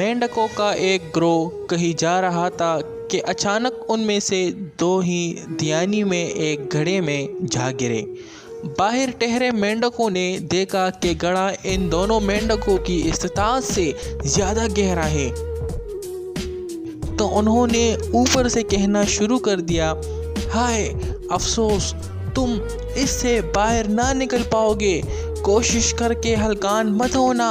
मेंढकों का एक ग्रोह कहीं जा रहा था कि अचानक उनमें से दो ही दियानी में एक गड्ढे में जा गिरे। बाहर ठहरे मेंढकों ने देखा कि गड्ढा इन दोनों मेंढकों की इस्ताअत से ज़्यादा गहरा है, तो उन्होंने ऊपर से कहना शुरू कर दिया, हाय अफसोस, तुम इससे बाहर ना निकल पाओगे, कोशिश करके हलकान मत होना,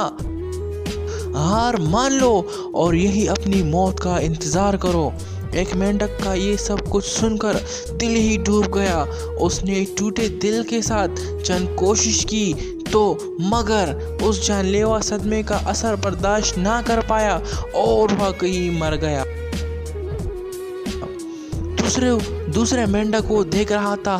हार मान लो और यही अपनी मौत का इंतज़ार करो। एक मेंढक का ये सब कुछ सुनकर दिल ही डूब गया। उसने टूटे दिल के साथ चंद कोशिश की तो मगर उस जानलेवा सदमे का असर बर्दाश्त ना कर पाया और वह कहीं मर गया। दूसरे मेंढक को देख रहा था,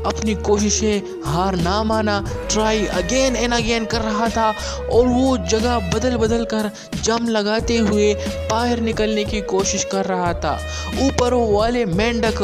अपनी कोशिशें हार ना माना, ट्राई अगेन एंड अगेन कर रहा था और वो जगह बदल बदल कर जम लगाते हुए बाहर निकलने की कोशिश कर रहा था। ऊपर वाले मेंढक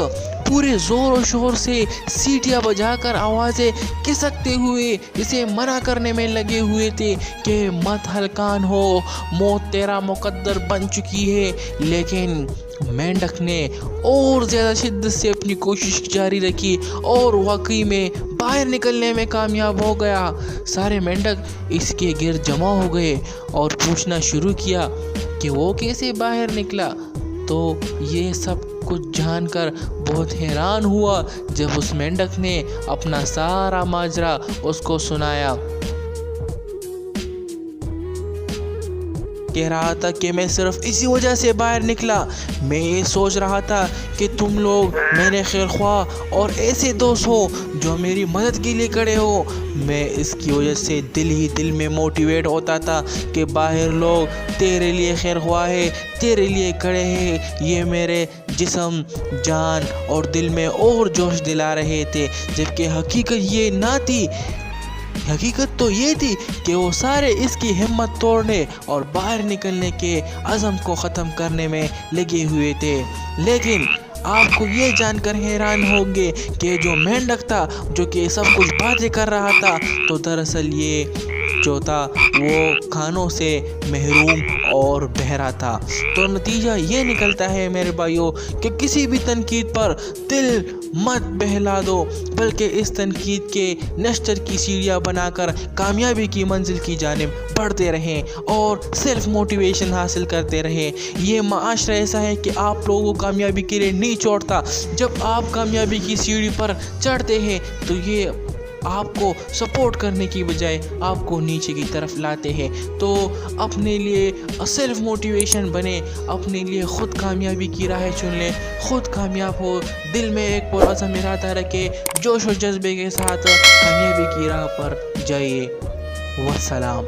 पूरे जोर और शोर से सीटियां बजाकर आवाज़ें खिसकते हुए इसे मना करने में लगे हुए थे कि मत हलकान हो, मौत तेरा मुकद्दर बन चुकी है। लेकिन मेंढक ने और ज़्यादा शिद्दत से अपनी कोशिश जारी रखी और वाकई में बाहर निकलने में कामयाब हो गया। सारे मेंढक इसके गिर्द जमा हो गए और पूछना शुरू किया कि वो कैसे बाहर निकला। तो ये सब कुछ जानकर बहुत हैरान हुआ जब उस मेंढक ने अपना सारा माजरा उसको सुनाया। कह रहा था कि मैं सिर्फ इसी वजह से बाहर निकला। मैं ये सोच रहा था कि तुम लोग मेरे खैरख्वाह और ऐसे दोस्त हो जो मेरी मदद के लिए खड़े हो। मैं इसकी वजह से दिल ही दिल में मोटिवेट होता था कि बाहर लोग तेरे लिए खैरख्वाह है, तेरे लिए खड़े हैं। ये मेरे जिस्म, जान और दिल में और जोश दिला रहे थे, जबकि हकीकत ये ना थी। हकीकत तो ये थी कि वो सारे इसकी हिम्मत तोड़ने और बाहर निकलने के अज़म को ख़त्म करने में लगे हुए थे। लेकिन आपको ये जानकर हैरान होंगे कि जो मेंढक था जो कि सब कुछ बातें कर रहा था, तो दरअसल ये जो था वो खानों से महरूम और बहरा था। तो नतीजा ये निकलता है मेरे भाइयों कि किसी भी तनकीद पर दिल मत बहला दो, बल्कि इस तनकीद के नश्तर की सीढ़ियाँ बनाकर कामयाबी की मंजिल की जानिब बढ़ते रहें और सेल्फ मोटिवेशन हासिल करते रहें। ये माशरा ऐसा है कि आप लोगों को कामयाबी के लिए नहीं छोड़ता। जब आप कामयाबी की सीढ़ी पर चढ़ते हैं तो ये आपको सपोर्ट करने की बजाय आपको नीचे की तरफ लाते हैं। तो अपने लिए सेल्फ मोटिवेशन बने, अपने लिए ख़ुद कामयाबी की राह चुन लें, ख़ुद कामयाब हो, दिल में एक पुरअज़्म इरादा रखें, जोश और जज्बे के साथ कामयाबी की राह पर जाइए। वस्सलाम।